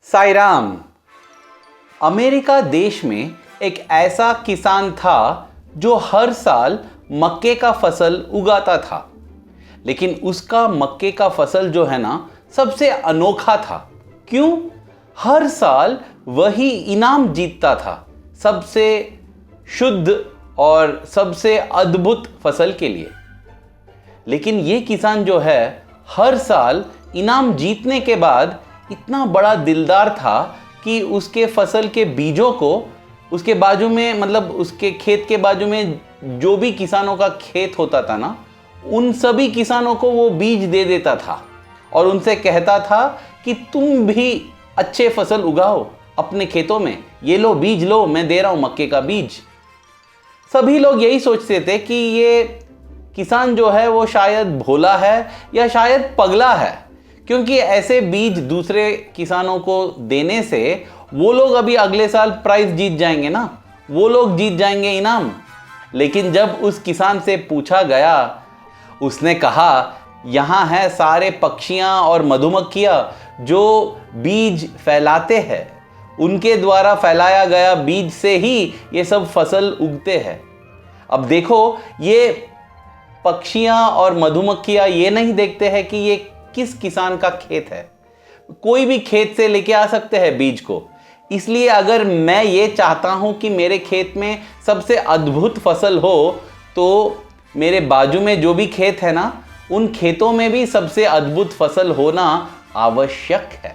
Sairam. America देश में एक ऐसा किसान था जो हर साल मक्के का फसल उगाता था। लेकिन उसका मक्के का फसल जो है ना, सबसे अनोखा था। क्यों? हर साल वही इनाम जीतता था, सबसे शुद्ध और सबसे अद्भुत फसल के लिए। लेकिन ये किसान जो है, हर साल इनाम जीतने के बाद इतना बड़ा दिलदार था कि उसके फसल के बीजों को उसके बाजू में, मतलब उसके खेत के बाजू में जो भी किसानों का खेत होता था ना, उन सभी किसानों को वो बीज दे देता था और उनसे कहता था कि तुम भी अच्छे फसल उगाओ अपने खेतों में, ये लो बीज लो, मैं दे रहा हूं मक्के का बीज। सभी लोग यही सोचते थे कि ये किसान जो है वो शायद भोला है या शायद पगला है, क्योंकि ऐसे बीज दूसरे किसानों को देने से वो लोग अभी अगले साल प्राइज जीत जाएंगे ना, वो लोग जीत जाएंगे इनाम। लेकिन जब उस किसान से पूछा गया, उसने कहा यहाँ है सारे पक्षियाँ और मधुमक्खियाँ जो बीज फैलाते हैं, उनके द्वारा फैलाया गया बीज से ही ये सब फसल उगते हैं। अब देखो, ये पक्षियाँ और मधुमक्खियाँ ये नहीं देखते हैं कि ये किस किसान का खेत है, कोई भी खेत से लेके आ सकते हैं बीज को। इसलिए अगर मैं ये चाहता हूं कि मेरे खेत में सबसे अद्भुत फसल हो, तो मेरे बाजू में जो भी खेत है ना, उन खेतों में भी सबसे अद्भुत फसल होना आवश्यक है।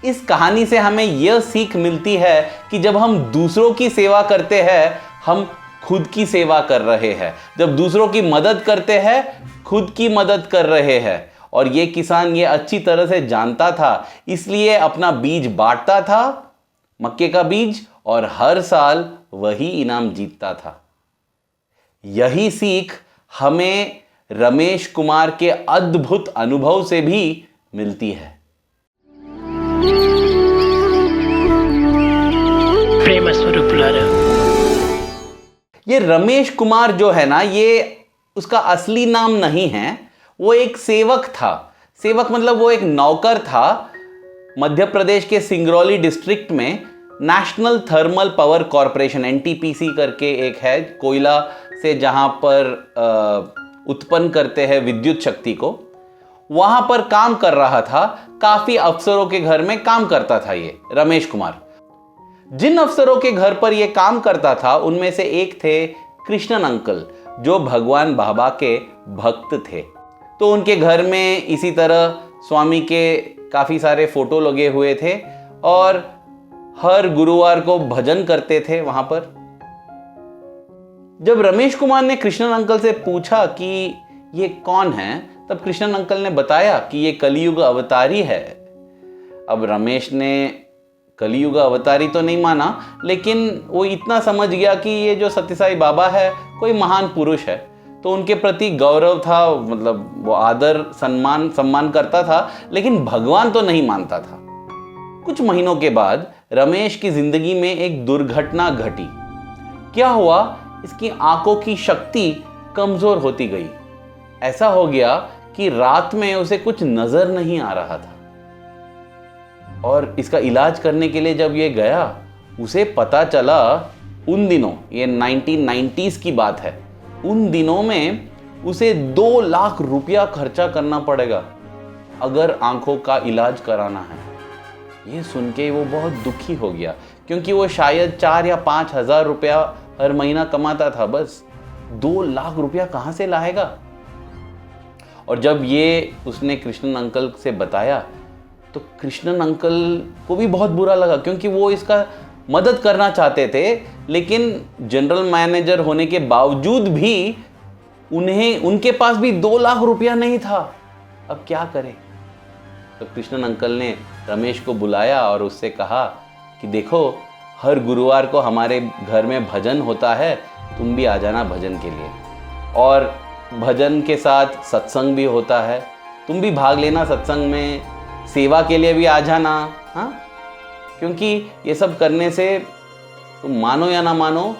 इस कहानी से हमें यह सीख मिलती है कि जब हम दूसरों की सेवा करते हैं, हम खुद की सेवा कर रहे हैं। जब दूसरों की मदद करते हैं, खुद की मदद कर रहे हैं। और ये किसान ये अच्छी तरह से जानता था, इसलिए अपना बीज बांटता था, मक्के का बीज, और हर साल वही इनाम जीतता था। यही सीख हमें रमेश कुमार के अद्भुत अनुभव से भी मिलती है। प्रेम स्वरूप ये रमेश कुमार जो है ना, ये उसका असली नाम नहीं है, वो एक सेवक था। सेवक मतलब वो एक नौकर था। मध्य प्रदेश के सिंगरौली डिस्ट्रिक्ट में national thermal power corporation NTPC करके एक है, कोयला से जहां पर उत्पन्न करते हैं विद्युत शक्ति को, वहां पर काम कर रहा था। काफी अफसरों के घर में काम करता था ये रमेश कुमार। जिन अफसरों के घर पर ये काम करता था, उनमें से एक थे कृष्णन अंकल, जो भगवान बाबा के भक्त थे। तो उनके घर में इसी तरह स्वामी के काफ़ी सारे फोटो लगे हुए थे और हर गुरुवार को भजन करते थे वहां पर। जब रमेश कुमार ने कृष्णन अंकल से पूछा कि ये कौन है, तब कृष्णन अंकल ने बताया कि ये कलियुग अवतारी है। अब रमेश ने कलियुग अवतारी तो नहीं माना, लेकिन वो इतना समझ गया कि ये जो सत्य साई बाबा है कोई महान पुरुष है, तो उनके प्रति गौरव था, मतलब वो आदर सम्मान करता था, लेकिन भगवान तो नहीं मानता था। कुछ महीनों के बाद रमेश की जिंदगी में एक दुर्घटना घटी। क्या हुआ? इसकी आंखों की शक्ति कमजोर होती गई। ऐसा हो गया कि रात में उसे कुछ नजर नहीं आ रहा था। और इसका इलाज करने के लिए जब ये गया, उसे पता चला, उन दिनों, ये 1990s की बात है, उन दिनों में उसे 2 लाख रुपया खर्चा करना पड़ेगा अगर आंखों का इलाज कराना है। ये सुन के वो बहुत दुखी हो गया, क्योंकि वो शायद 4 या 5 हजार रुपया हर महीना कमाता था, बस 2 लाख रुपया कहाँ से लाएगा। और जब ये उसने कृष्णन अंकल से बताया, तो कृष्णन अंकल को भी बहुत बुरा लगा, क्योंकि वो इसका मदद करना चाहते थे, लेकिन जनरल मैनेजर होने के बावजूद भी उनके पास भी 2 लाख रुपया नहीं था। अब क्या करें? तो कृष्णन अंकल ने रमेश को बुलाया और उससे कहा कि देखो, हर गुरुवार को हमारे घर में भजन होता है, तुम भी आ जाना भजन के लिए, और भजन के साथ सत्संग भी होता है, तुम भी भाग लेना सत्संग में, सेवा के लिए भी आ जाना। हाँ, क्योंकि ये सब करने से तुम मानो या ना मानो,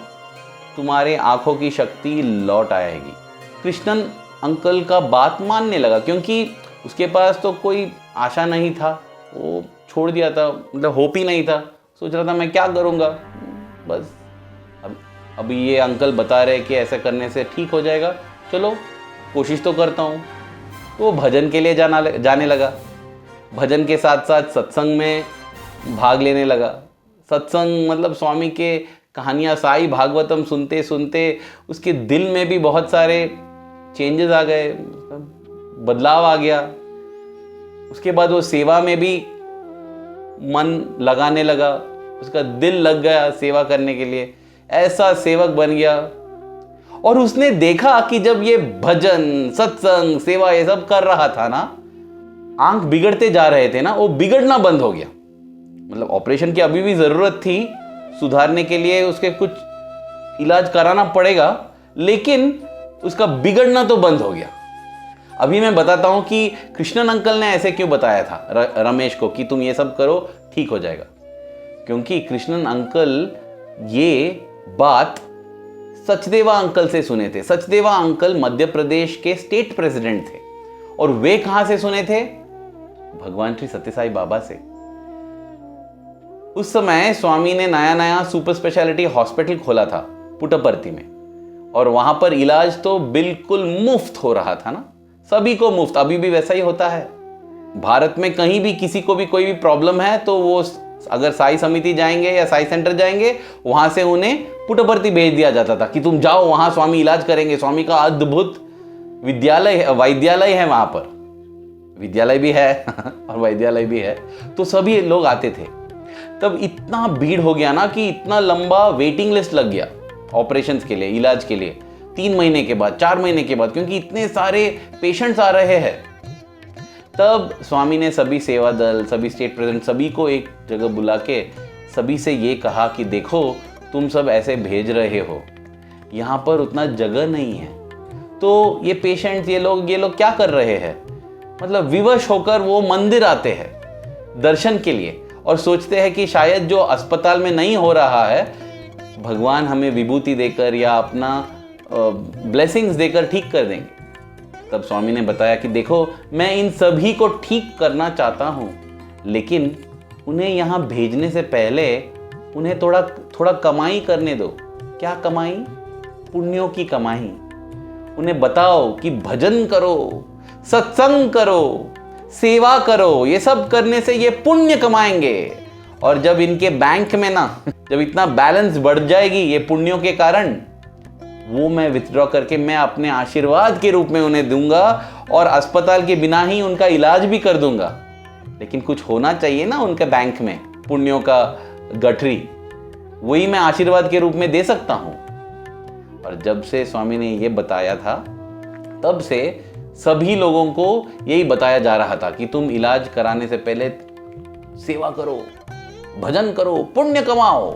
तुम्हारे आंखों की शक्ति लौट आएगी। कृष्णन अंकल का बात मानने लगा, क्योंकि उसके पास तो कोई आशा नहीं था, वो छोड़ दिया था, मतलब होप ही नहीं था। सोच रहा था मैं क्या करूँगा, बस अभी ये अंकल बता रहे कि ऐसा करने से ठीक हो जाएगा, चलो कोशिश तो करता हूँ। तो वो भजन के लिए जाने लगा। भजन के साथ साथ सत्संग में भाग लेने लगा। सत्संग मतलब स्वामी के कहानियाँ, साई भागवतम सुनते सुनते उसके दिल में भी बहुत सारे चेंजेस आ गए, बदलाव आ गया। उसके बाद वो सेवा में भी मन लगाने लगा, उसका दिल लग गया सेवा करने के लिए, ऐसा सेवक बन गया। और उसने देखा कि जब ये भजन सत्संग सेवा ये सब कर रहा था ना, आंख बिगड़ते जा रहे थे ना, वो बिगड़ना बंद हो गया। मतलब ऑपरेशन की अभी भी जरूरत थी सुधारने के लिए, उसके कुछ इलाज कराना पड़ेगा, लेकिन उसका बिगड़ना तो बंद हो गया। अभी मैं बताता हूं कि कृष्णन अंकल ने ऐसे क्यों बताया था रमेश को कि तुम ये सब करो ठीक हो जाएगा। क्योंकि कृष्णन अंकल ये बात सचदेवा अंकल से सुने थे। सचदेवा अंकल मध्य प्रदेश के स्टेट प्रेसिडेंट थे। और वे कहां से सुने थे? भगवान श्री सत्य साई बाबा से। उस समय स्वामी ने नया नया सुपर स्पेशलिटी हॉस्पिटल खोला था पुट्टपर्ती में, और वहां पर इलाज तो बिल्कुल मुफ्त हो रहा था ना, सभी को मुफ्त। अभी भी वैसा ही होता है भारत में। कहीं भी किसी को भी कोई भी प्रॉब्लम है तो वो अगर साई समिति जाएंगे या साई सेंटर जाएंगे, वहां से उन्हें पुट्टपर्ती भेज दिया जाता था कि तुम जाओ, वहां स्वामी इलाज करेंगे। स्वामी का अद्भुत वैद्यालय है वहां पर, विद्यालय भी है और वैद्यालय भी है, तो सभी लोग आते थे। तब इतना भीड़ हो गया ना कि इतना लंबा वेटिंग लिस्ट लग गया ऑपरेशंस के लिए, इलाज के लिए, 3 महीने के बाद, 4 महीने के बाद, क्योंकि इतने सारे पेशेंट्स आ रहे हैं। तब स्वामी ने सभी सेवा दल, सभी स्टेट प्रेसिडेंट, सभी को एक जगह बुला के सभी से ये कहा कि देखो तुम सब ऐसे भेज रहे हो, यहाँ पर उतना जगह नहीं है, तो ये पेशेंट्स ये लोग क्या कर रहे हैं? मतलब विवश होकर वो मंदिर आते हैं दर्शन के लिए और सोचते हैं कि शायद जो अस्पताल में नहीं हो रहा है, भगवान हमें विभूति देकर या अपना ब्लेसिंग्स देकर ठीक कर देंगे। तब स्वामी ने बताया कि देखो मैं इन सभी को ठीक करना चाहता हूँ, लेकिन उन्हें यहाँ भेजने से पहले उन्हें थोड़ा कमाई करने दो। क्या कमाई? पुण्यों की कमाई। उन्हें बताओ कि भजन करो, सत्संग करो, सेवा करो, ये सब करने से ये पुण्य कमाएंगे। और जब इनके बैंक में ना जब इतना बैलेंस बढ़ जाएगी ये पुण्यों के कारण, वो मैं विथड्रॉ करके मैं अपने आशीर्वाद के रूप में उन्हें दूंगा और अस्पताल के बिना ही उनका इलाज भी कर दूंगा। लेकिन कुछ होना चाहिए ना उनके बैंक में, पुण्यों का गठरी, वही मैं आशीर्वाद के रूप में दे सकता हूं। और जब से स्वामी ने ये बताया था, तब से सभी लोगों को यही बताया जा रहा था कि तुम इलाज कराने से पहले सेवा करो, भजन करो, पुण्य कमाओ।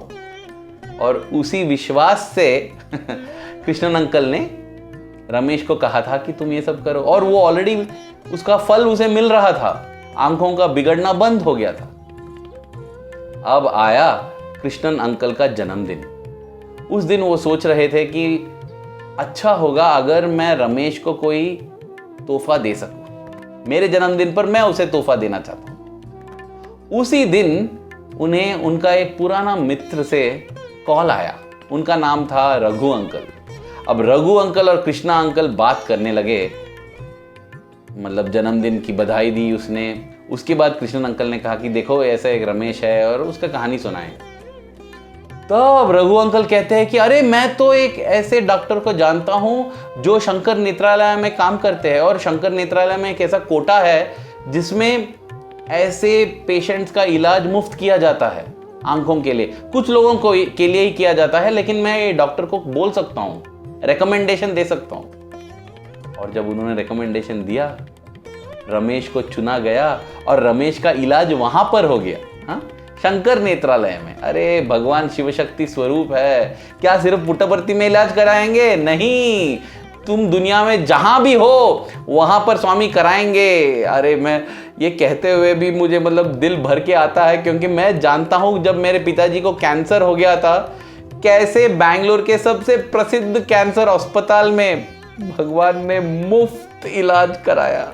और उसी विश्वास से कृष्णन अंकल ने रमेश को कहा था कि तुम ये सब करो, और वो ऑलरेडी उसका फल उसे मिल रहा था, आंखों का बिगड़ना बंद हो गया था। अब आया कृष्णन अंकल का जन्मदिन। उस दिन वो सोच रहे थे कि अच्छा होगा अगर मैं रमेश को कोई तोहफा दे सकूं, मेरे जन्मदिन पर मैं उसे तोहफा देना चाहता हूं। उसी दिन उन्हें उनका एक पुराना मित्र से कॉल आया। उनका नाम था रघु अंकल। अब रघु अंकल और कृष्णा अंकल बात करने लगे, मतलब जन्मदिन की बधाई दी उसने। उसके बाद कृष्णन अंकल ने कहा कि देखो ऐसा एक रमेश है और उसका कहानी सुनाए। तब रघु अंकल कहते हैं कि अरे मैं तो एक ऐसे डॉक्टर को जानता हूं जो शंकर नेत्रालय में काम करते हैं, और शंकर नेत्रालय में एक ऐसा कोटा है जिसमें ऐसे पेशेंट्स का इलाज मुफ्त किया जाता है आंखों के लिए। कुछ लोगों को के लिए ही किया जाता है, लेकिन मैं डॉक्टर को बोल सकता हूँ, रिकमेंडेशन दे सकता हूँ। और जब उन्होंने रिकमेंडेशन दिया, रमेश को चुना गया और रमेश का इलाज वहां पर हो गया। हाँ, शंकर नेत्रालय में। अरे भगवान शिव शक्ति स्वरूप है, क्या सिर्फ पुट्टपर्ती में इलाज कराएंगे? नहीं, तुम दुनिया में जहां भी हो वहां पर स्वामी कराएंगे। अरे मैं ये कहते हुए भी मुझे मतलब दिल भर के आता है, क्योंकि मैं जानता हूं जब मेरे पिताजी को कैंसर हो गया था, कैसे बैंगलोर के सबसे प्रसिद्ध कैंसर अस्पताल में भगवान ने मुफ्त इलाज कराया।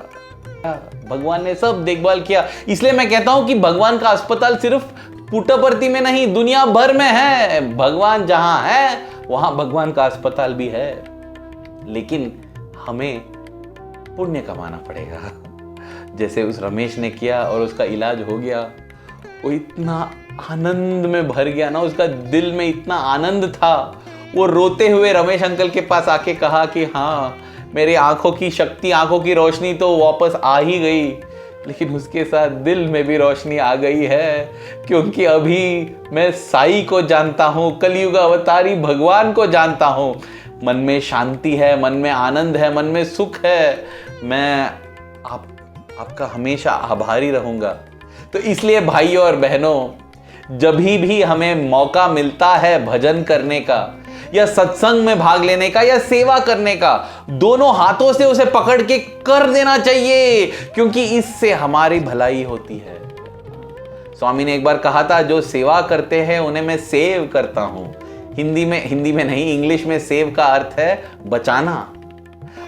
भगवान ने सब देखभाल किया। इसलिए मैं कहता हूं कि भगवान का अस्पताल सिर्फ पुट्टपर्ती में नहीं, दुनिया भर में है। भगवान जहां है वहां भगवान का अस्पताल भी है। लेकिन हमें पुण्य कमाना पड़ेगा, जैसे उस रमेश ने किया और उसका इलाज हो गया। वो इतना आनंद में भर गया ना, उसका दिल में इतना आनंद था। वो रोते हुए रमेश अंकल के पास आके कहा कि हाँ, मेरी आंखों की शक्ति, आंखों की रोशनी तो वापस आ ही गई, लेकिन उसके साथ दिल में भी रोशनी आ गई है, क्योंकि अभी मैं साई को जानता हूँ, कलयुग अवतारी भगवान को जानता हूँ। मन में शांति है, मन में आनंद है, मन में सुख है। मैं आपका हमेशा आभारी रहूंगा। तो इसलिए भाइयों और बहनों, जब भी हमें मौका मिलता है भजन करने का या सत्संग में भाग लेने का या सेवा करने का, दोनों हाथों से उसे पकड़ के कर देना चाहिए, क्योंकि इससे हमारी भलाई होती है। स्वामी ने एक बार कहा था, जो सेवा करते हैं उन्हें मैं सेव करता हूं। हिंदी में नहीं, इंग्लिश में सेव का अर्थ है बचाना।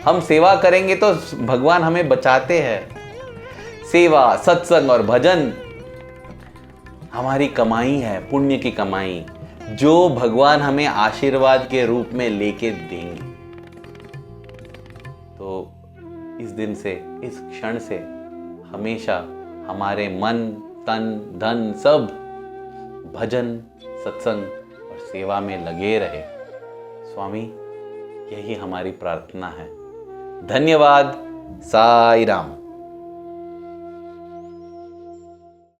हम सेवा करेंगे तो भगवान हमें बचाते हैं। सेवा, सत्संग और भजन हमारी कमाई है, पुण्य की कमाई, जो भगवान हमें आशीर्वाद के रूप में लेके देंगे। तो इस दिन से, इस क्षण से हमेशा हमारे मन, तन, धन सब भजन, सत्संग और सेवा में लगे रहे। स्वामी, यही हमारी प्रार्थना है। धन्यवाद। साई राम।